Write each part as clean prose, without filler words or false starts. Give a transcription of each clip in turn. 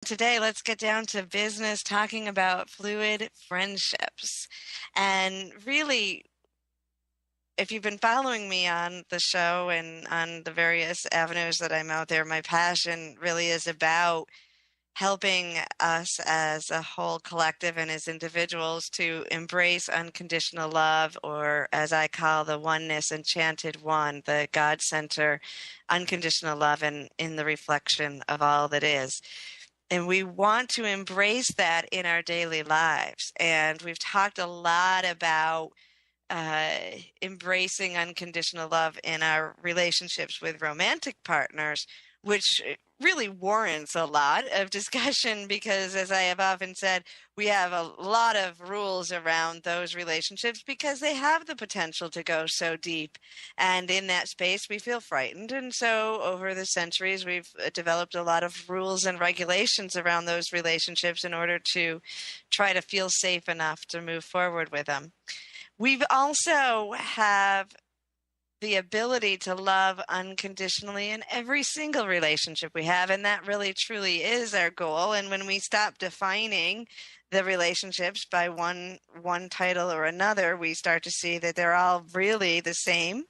Today, let's get down to business, talking about fluid friendships. And really, if you've been following me on the show and on the various avenues that I'm out there, my passion really is about helping us as a whole collective and as individuals to embrace unconditional love, or as I call the oneness, enchanted one, the God center, unconditional love, and in the reflection of all that is. And we want to embrace that in our daily lives. And we've talked a lot about uh, embracing unconditional love in our relationships with romantic partners, which really warrants a lot of discussion because, as I have often said, we have a lot of rules around those relationships because they have the potential to go so deep. And in that space, we feel frightened. And so over the centuries, we've developed a lot of rules and regulations around those relationships in order to try to feel safe enough to move forward with them. We've also have the ability to love unconditionally in every single relationship we have, and that really truly is our goal. And when we stop defining the relationships by one title or another, we start to see that they're all really the same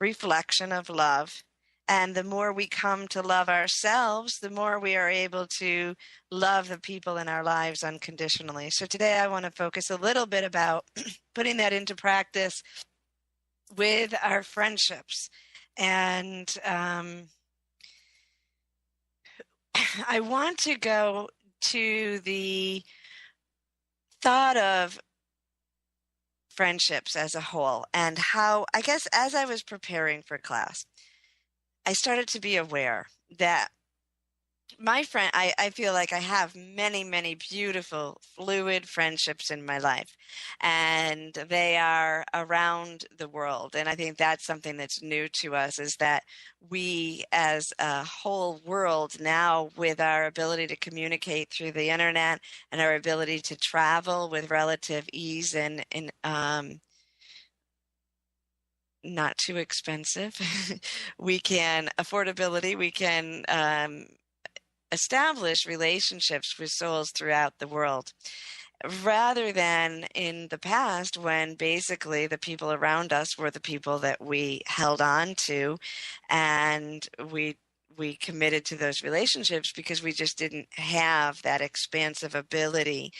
reflection of love. And the more we come to love ourselves, the more we are able to love the people in our lives unconditionally. So today I want to focus a little bit about putting that into practice with our friendships. And I want to go to the thought of friendships as a whole, and how, I guess, as I was preparing for class, I started to be aware that my friend, I feel like I have many, many beautiful, fluid friendships in my life, and they are around the world. And I think that's something that's new to us, is that we as a whole world now, with our ability to communicate through the internet and our ability to travel with relative ease and not too expensive, we can affordability, we can establish relationships with souls throughout the world, rather than in the past when basically the people around us were the people that we held on to, and we committed to those relationships because we just didn't have that expansive ability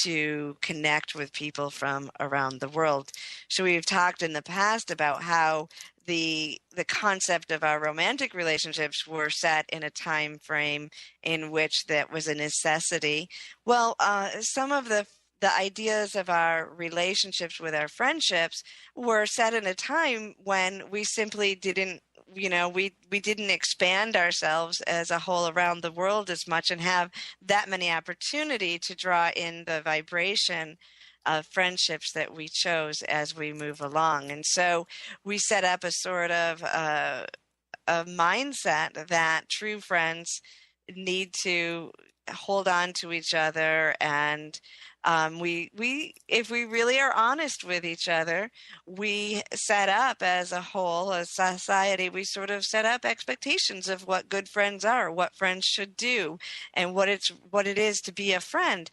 to connect with people from around the world. So we've talked in the past about how the concept of our romantic relationships were set in a time frame in which that was a necessity. Well, some of the ideas of our relationships with our friendships were set in a time when we simply didn't, we didn't expand ourselves as a whole around the world as much and have that many opportunity to draw in the vibration of friendships that we chose as we move along. And so we set up a sort of a mindset that true friends need to hold on to each other, and we if we really are honest with each other, we set up as a whole, as society, we sort of set up expectations of what good friends are, what friends should do, and what it is to be a friend.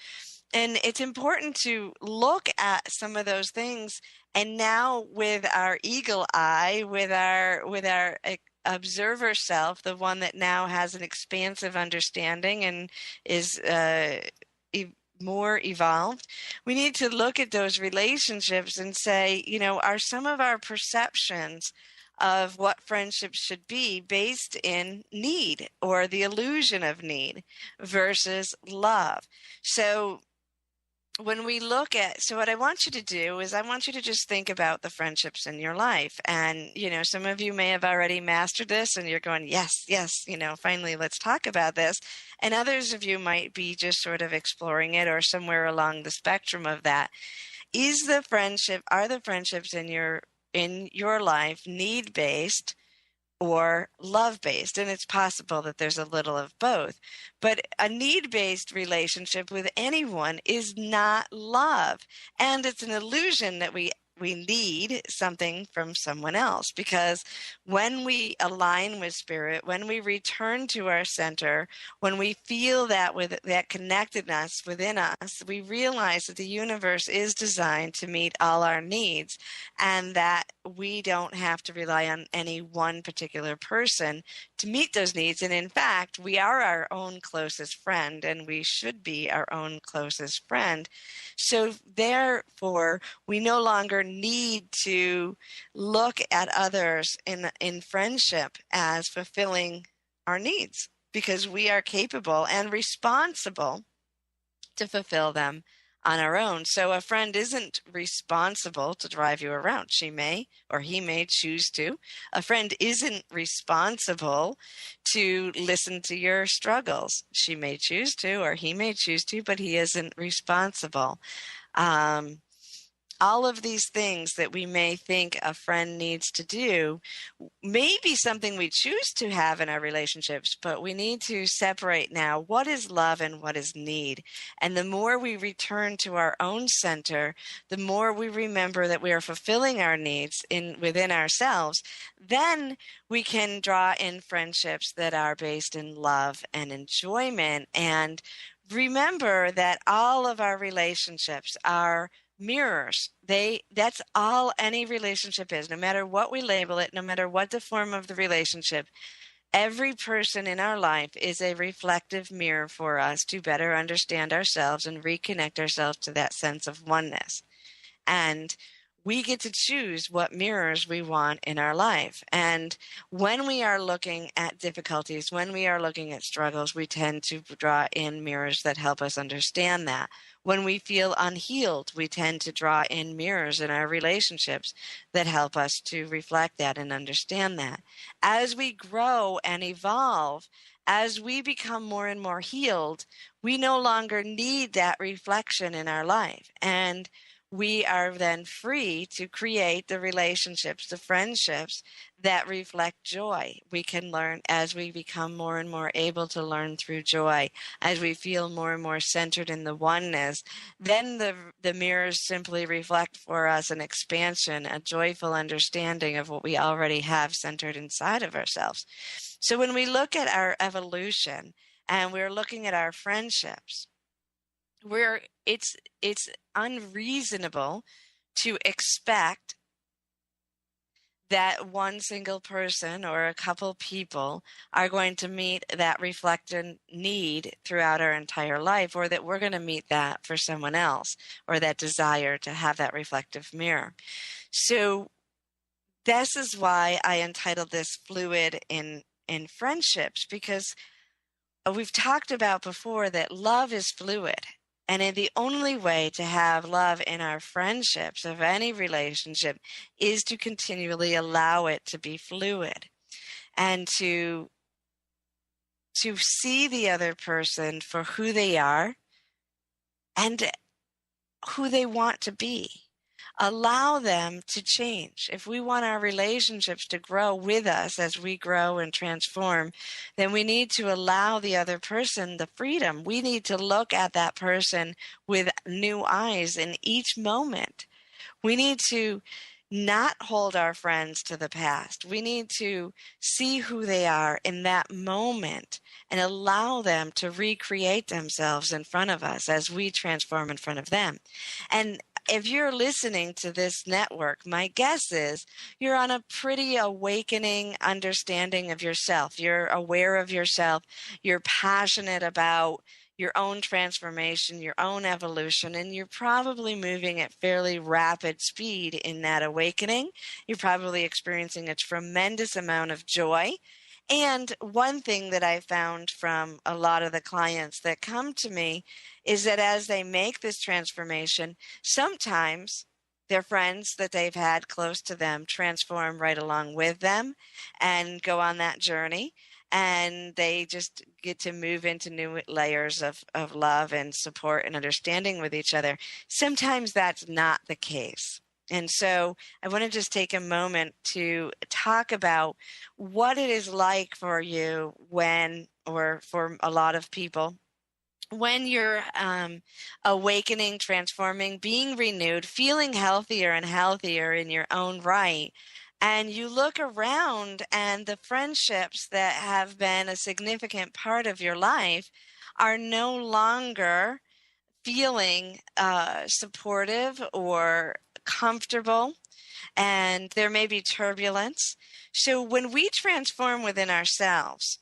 And it's important to look at some of those things, and now with our eagle eye, with our observer self, the one that now has an expansive understanding and is more evolved, we need to look at those relationships and say, are some of our perceptions of what friendships should be based in need or the illusion of need versus love? So when we look at, so what I want you to do is I want you to just think about the friendships in your life. And, some of you may have already mastered this and you're going, yes, finally, let's talk about this. And others of you might be just sort of exploring it or somewhere along the spectrum of that. Are the friendships in your life need-based or love-based? And it's possible that there's a little of both. But a need-based relationship with anyone is not love. And it's an illusion that we we need something from someone else, because when we align with spirit, when we return to our center, when we feel that with that connectedness within us, we realize that the universe is designed to meet all our needs, and that we don't have to rely on any one particular person to meet those needs. And in fact, we are our own closest friend, and we should be our own closest friend. So therefore, we no longer need to look at others in friendship as fulfilling our needs, because we are capable and responsible to fulfill them on our own. So a friend isn't responsible to drive you around. She may, or he may choose to. A friend isn't responsible to listen to your struggles. She may choose to, or he may choose to, but he isn't responsible. All of these things that we may think a friend needs to do may be something we choose to have in our relationships, but we need to separate now what is love and what is need. And the more we return to our own center, the more we remember that we are fulfilling our needs within ourselves, then we can draw in friendships that are based in love and enjoyment. And remember that all of our relationships are mirrors. That's all any relationship is. No matter what we label it, no matter what the form of the relationship, every person in our life is a reflective mirror for us to better understand ourselves and reconnect ourselves to that sense of oneness. And we get to choose what mirrors we want in our life. And when we are looking at difficulties, when we are looking at struggles, we tend to draw in mirrors that help us understand that. When we feel unhealed, we tend to draw in mirrors in our relationships that help us to reflect that and understand that. As we grow and evolve, as we become more and more healed, we no longer need that reflection in our life. And we are then free to create the relationships, the friendships that reflect joy. We can learn as we become more and more able to learn through joy, as we feel more and more centered in the oneness, then the mirrors simply reflect for us an expansion, a joyful understanding of what we already have centered inside of ourselves. So when we look at our evolution and we're looking at our friendships, it's unreasonable to expect that one single person or a couple people are going to meet that reflected need throughout our entire life, or that we're going to meet that for someone else, or that desire to have that reflective mirror. So this is why I entitled this Fluid in Friendships, because we've talked about before that love is fluid. And the only way to have love in our friendships of any relationship is to continually allow it to be fluid, and to see the other person for who they are and who they want to be. Allow them to change. If we want our relationships to grow with us as we grow and transform, then we need to allow the other person the freedom. We need to look at that person with new eyes in each moment. We need to not hold our friends to the past. We need to see who they are in that moment and allow them to recreate themselves in front of us as we transform in front of them. And if you're listening to this network, my guess is you're on a pretty awakening understanding of yourself. You're aware of yourself. You're passionate about your own transformation, your own evolution, and you're probably moving at fairly rapid speed in that awakening. You're probably experiencing a tremendous amount of joy. And one thing that I found from a lot of the clients that come to me is that as they make this transformation, sometimes their friends that they've had close to them transform right along with them and go on that journey. And they just get to move into new layers of love and support and understanding with each other. Sometimes that's not the case. And so I want to just take a moment to talk about what it is like for you when, or for a lot of people, when you're awakening, transforming, being renewed, feeling healthier and healthier in your own right, and you look around and the friendships that have been a significant part of your life are no longer feeling supportive or comfortable, and there may be turbulence. So when we transform within ourselves,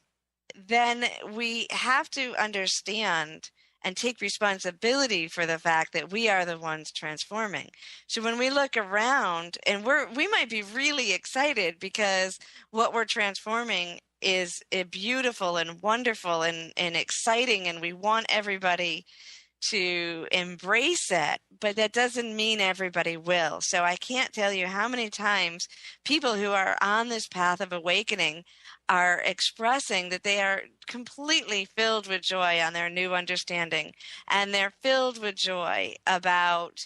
then we have to understand and take responsibility for the fact that we are the ones transforming. So when we look around, and we might be really excited because what we're transforming is beautiful and wonderful and exciting, and we want everybody to embrace it, but that doesn't mean everybody will. So I can't tell you how many times people who are on this path of awakening are expressing that they are completely filled with joy on their new understanding, and they're filled with joy about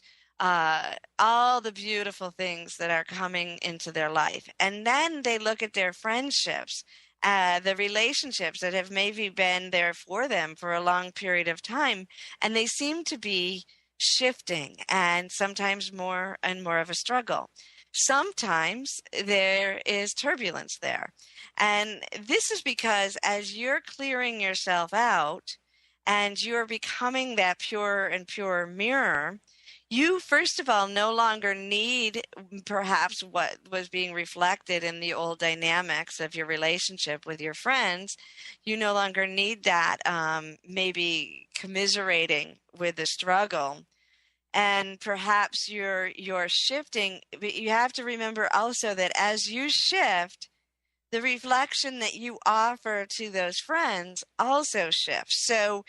all the beautiful things that are coming into their life. And then they look at their friendships, the relationships that have maybe been there for them for a long period of time, and they seem to be shifting and sometimes more and more of a struggle. Sometimes there is turbulence there. And this is because as you're clearing yourself out and you're becoming that pure and pure mirror, you, first of all, no longer need perhaps what was being reflected in the old dynamics of your relationship with your friends. You no longer need that, maybe commiserating with the struggle. And perhaps you're shifting, but you have to remember also that as you shift, the reflection that you offer to those friends also shifts. So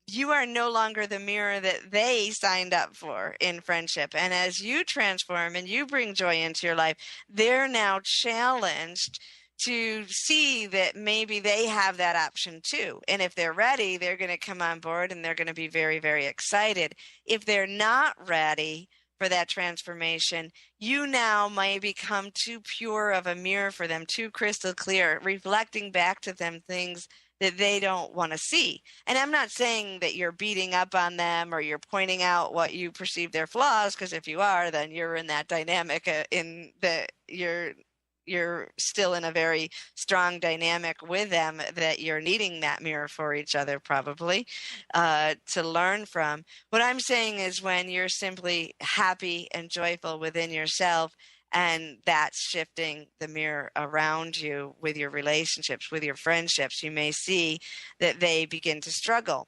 you are no longer the mirror that they signed up for in friendship. And as you transform and you bring joy into your life, they're now challenged to see that maybe they have that option too. And if they're ready, they're going to come on board and they're going to be very, very excited. If they're not ready for that transformation, you now may become too pure of a mirror for them, too crystal clear, reflecting back to them things that they don't want to see. And I'm not saying that you're beating up on them or you're pointing out what you perceive their flaws, because if you are, then you're in that dynamic in that you're still in a very strong dynamic with them that you're needing that mirror for each other probably to learn from. What I'm saying is when you're simply happy and joyful within yourself, and that's shifting the mirror around you with your relationships, with your friendships, you may see that they begin to struggle.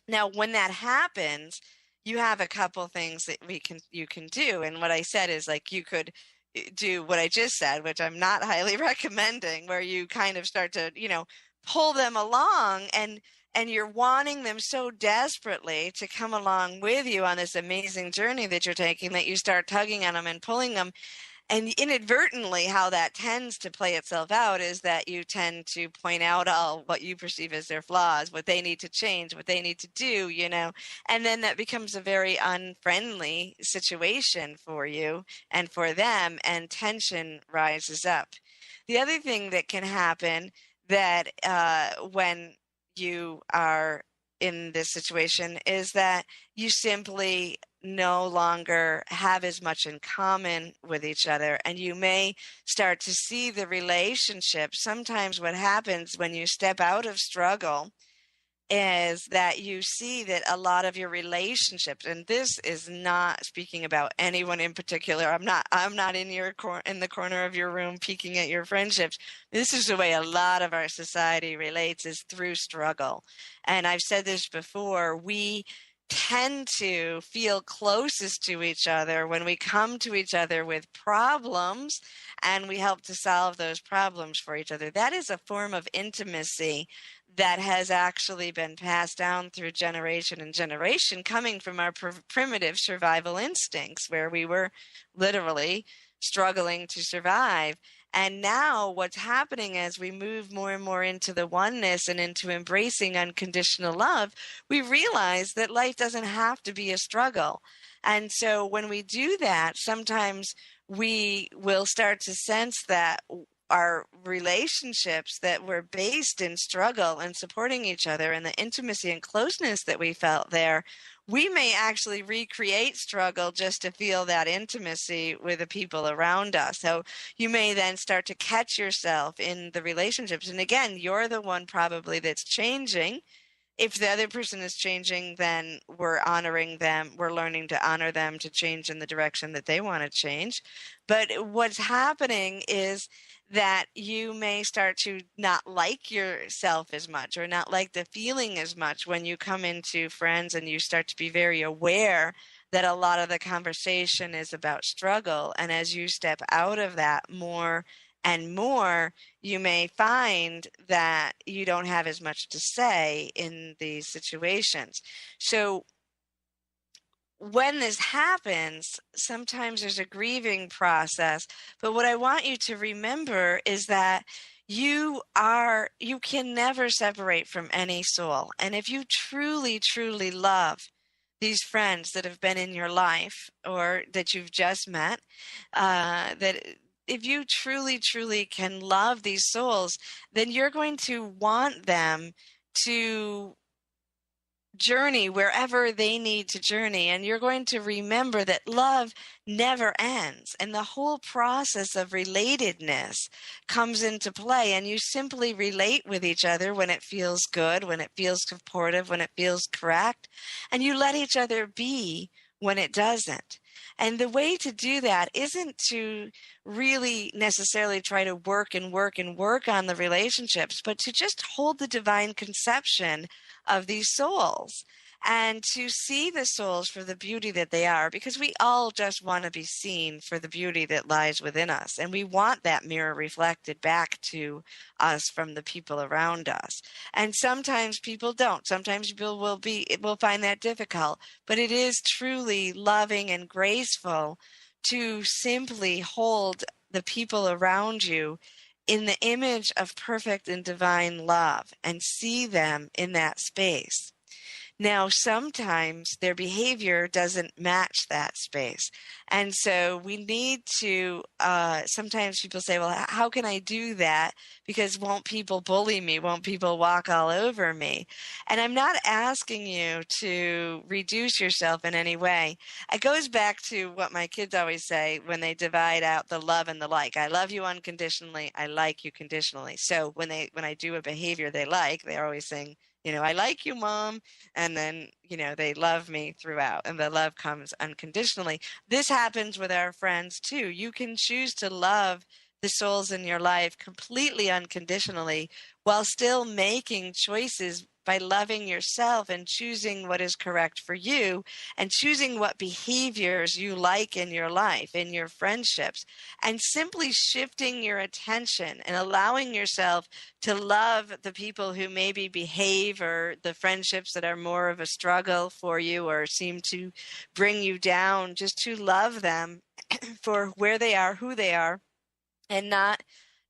Now, when that happens, you have a couple things that you can do. And what I said is like you could do what I just said, which I'm not highly recommending, where you kind of start to, pull them along and you're wanting them so desperately to come along with you on this amazing journey that you're taking that you start tugging on them and pulling them. And inadvertently, how that tends to play itself out is that you tend to point out all what you perceive as their flaws, what they need to change, what they need to do, and then that becomes a very unfriendly situation for you and for them, and tension rises up. The other thing that can happen that when you are in this situation is that you simply no longer have as much in common with each other, and you may start to see the relationship. Sometimes what happens when you step out of struggle is that you see that a lot of your relationships, and this is not speaking about anyone in particular. I'm not in in the corner of your room peeking at your friendships. This is the way a lot of our society relates, is through struggle. And I've said this before, we tend to feel closest to each other when we come to each other with problems and we help to solve those problems for each other. That is a form of intimacy that has actually been passed down through generation and generation, coming from our primitive survival instincts, where we were literally struggling to survive. And now what's happening as we move more and more into the oneness and into embracing unconditional love, we realize that life doesn't have to be a struggle. And so when we do that, sometimes we will start to sense that our relationships that were based in struggle and supporting each other and the intimacy and closeness that we felt there, we may actually recreate struggle just to feel that intimacy with the people around us. So you may then start to catch yourself in the relationships. And again, you're the one probably that's changing. If the other person is changing, then we're honoring them. We're learning to honor them to change in the direction that they want to change. But what's happening is that you may start to not like yourself as much or not like the feeling as much when you come into friends and you start to be very aware that a lot of the conversation is about struggle. And as you step out of that more and more, you may find that you don't have as much to say in these situations. So when this happens, sometimes there's a grieving process. But what I want you to remember is that you can never separate from any soul. And if you truly, truly love these friends that have been in your life or that you've just met, that if you truly, truly can love these souls, then you're going to want them to journey wherever they need to journey. And you're going to remember that love never ends. And the whole process of relatedness comes into play. And you simply relate with each other when it feels good, when it feels supportive, when it feels correct. And you let each other be when it doesn't. And the way to do that isn't to really necessarily try to work and work and work on the relationships, but to just hold the divine conception of these souls and to see the souls for the beauty that they are, because we all just want to be seen for the beauty that lies within us. And we want that mirror reflected back to us from the people around us. And sometimes people don't. Sometimes people will find that difficult, but it is truly loving and graceful to simply hold the people around you in the image of perfect and divine love and see them in that space. Now, sometimes their behavior doesn't match that space. And so we need to, sometimes people say, well, how can I do that? Because won't people bully me? Won't people walk all over me? And I'm not asking you to reduce yourself in any way. It goes back to what my kids always say when they divide out the love and the like. I love you unconditionally. I like you conditionally. So when I do a behavior they like, they're always saying, I like you, Mom. And then, they love me throughout, and the love comes unconditionally. This happens with our friends too. You can choose to love the souls in your life completely unconditionally while still making choices by loving yourself and choosing what is correct for you and choosing what behaviors you like in your life, in your friendships, and simply shifting your attention and allowing yourself to love the people who maybe behave or the friendships that are more of a struggle for you or seem to bring you down, just to love them for where they are, who they are, and not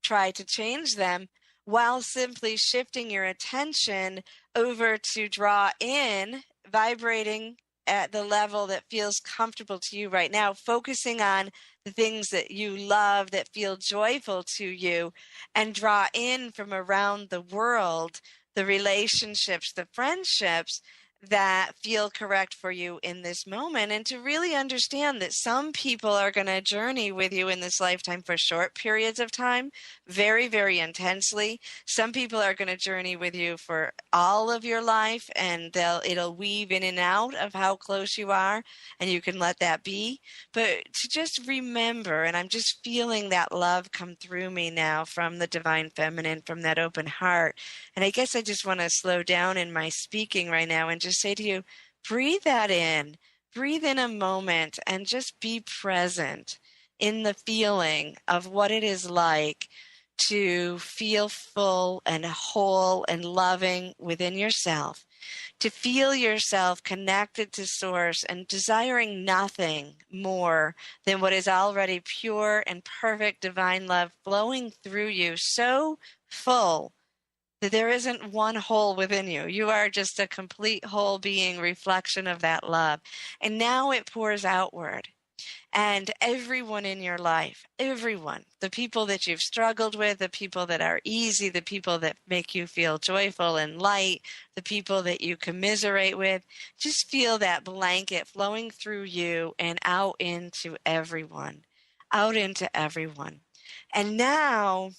try to change them, while simply shifting your attention over to draw in, vibrating at the level that feels comfortable to you right now, focusing on the things that you love, that feel joyful to you, and draw in from around the world the relationships, the friendships that feel correct for you in this moment, and to really understand that some people are going to journey with you in this lifetime for short periods of time, very, very intensely. Some people are going to journey with you for all of your life, and it'll weave in and out of how close you are, and you can let that be. But to just remember, and I'm just feeling that love come through me now from the divine feminine, from that open heart. And I guess I just want to slow down in my speaking right now and just say to you, breathe that in, breathe in a moment, and just be present in the feeling of what it is like to feel full and whole and loving within yourself, to feel yourself connected to Source and desiring nothing more than what is already pure and perfect divine love flowing through you, so full that there isn't one hole within you. You are just a complete whole being reflection of that love. And now it pours outward. And everyone in your life, everyone, the people that you've struggled with, the people that are easy, the people that make you feel joyful and light, the people that you commiserate with, just feel that blanket flowing through you and out into everyone, out into everyone. And now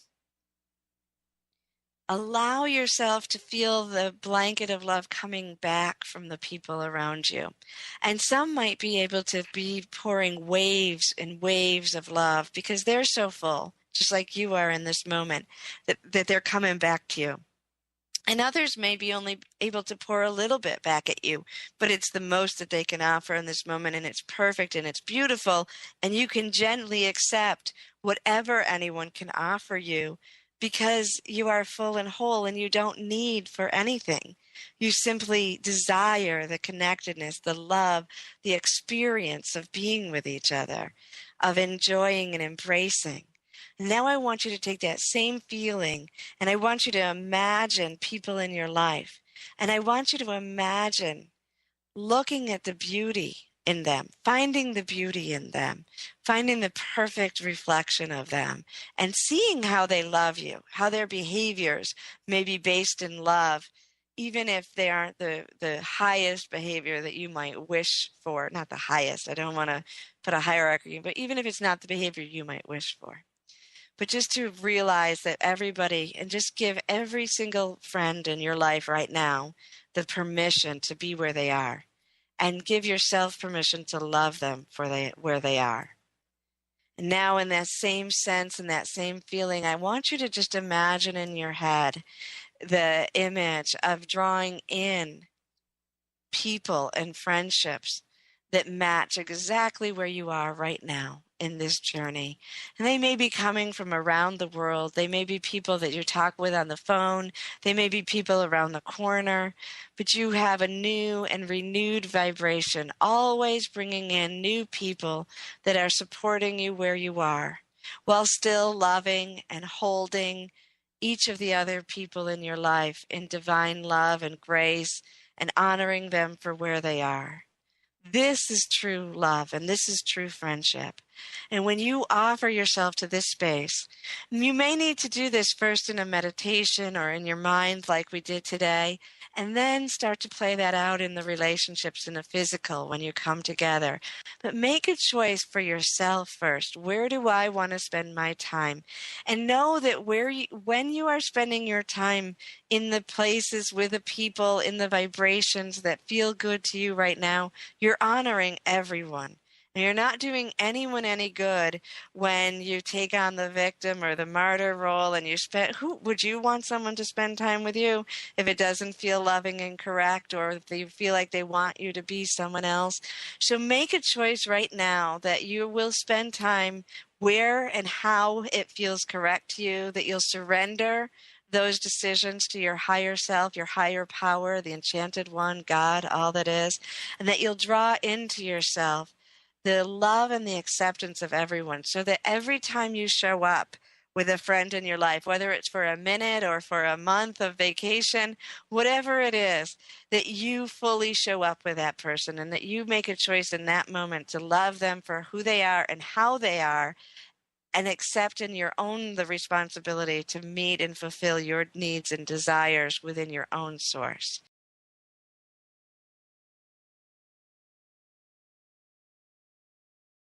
allow yourself to feel the blanket of love coming back from the people around you. And some might be able to be pouring waves and waves of love because they're so full, just like you are in this moment, that they're coming back to you. And others may be only able to pour a little bit back at you, but it's the most that they can offer in this moment, and it's perfect and it's beautiful, and you can gently accept whatever anyone can offer you because you are full and whole and you don't need for anything. You simply desire the connectedness, the love, the experience of being with each other, of enjoying and embracing. Now I want you to take that same feeling and I want you to imagine people in your life. And I want you to imagine looking at the beauty in them, finding the beauty in them, finding the perfect reflection of them, and seeing how they love you, how their behaviors may be based in love, even if they aren't the highest behavior that you might wish for. Not the highest, I don't want to put a hierarchy, but even if it's not the behavior you might wish for. But just to realize that everybody, and just give every single friend in your life right now the permission to be where they are, and give yourself permission to love them for where they are. And now in that same sense and that same feeling, I want you to just imagine in your head the image of drawing in people and friendships that match exactly where you are right now in this journey. And they may be coming from around the world. They may be people that you talk with on the phone. They may be people around the corner. But you have a new and renewed vibration, always bringing in new people that are supporting you where you are, while still loving and holding each of the other people in your life in divine love and grace and honoring them for where they are. This is true love and this is true friendship. And when you offer yourself to this space, you may need to do this first in a meditation or in your mind like we did today, and then start to play that out in the relationships in the physical when you come together. But make a choice for yourself first. Where do I want to spend my time? And know that when you are spending your time in the places with the people, in the vibrations that feel good to you right now, you're honoring everyone. And you're not doing anyone any good when you take on the victim or the martyr role and who would you want someone to spend time with you if it doesn't feel loving and correct, or if they feel like they want you to be someone else? So make a choice right now that you will spend time where and how it feels correct to you, that you'll surrender those decisions to your higher self, your higher power, the enchanted one, God, all that is, and that you'll draw into yourself the love and the acceptance of everyone, so that every time you show up with a friend in your life, whether it's for a minute or for a month of vacation, whatever it is, that you fully show up with that person and that you make a choice in that moment to love them for who they are and how they are, and accept in your own the responsibility to meet and fulfill your needs and desires within your own source.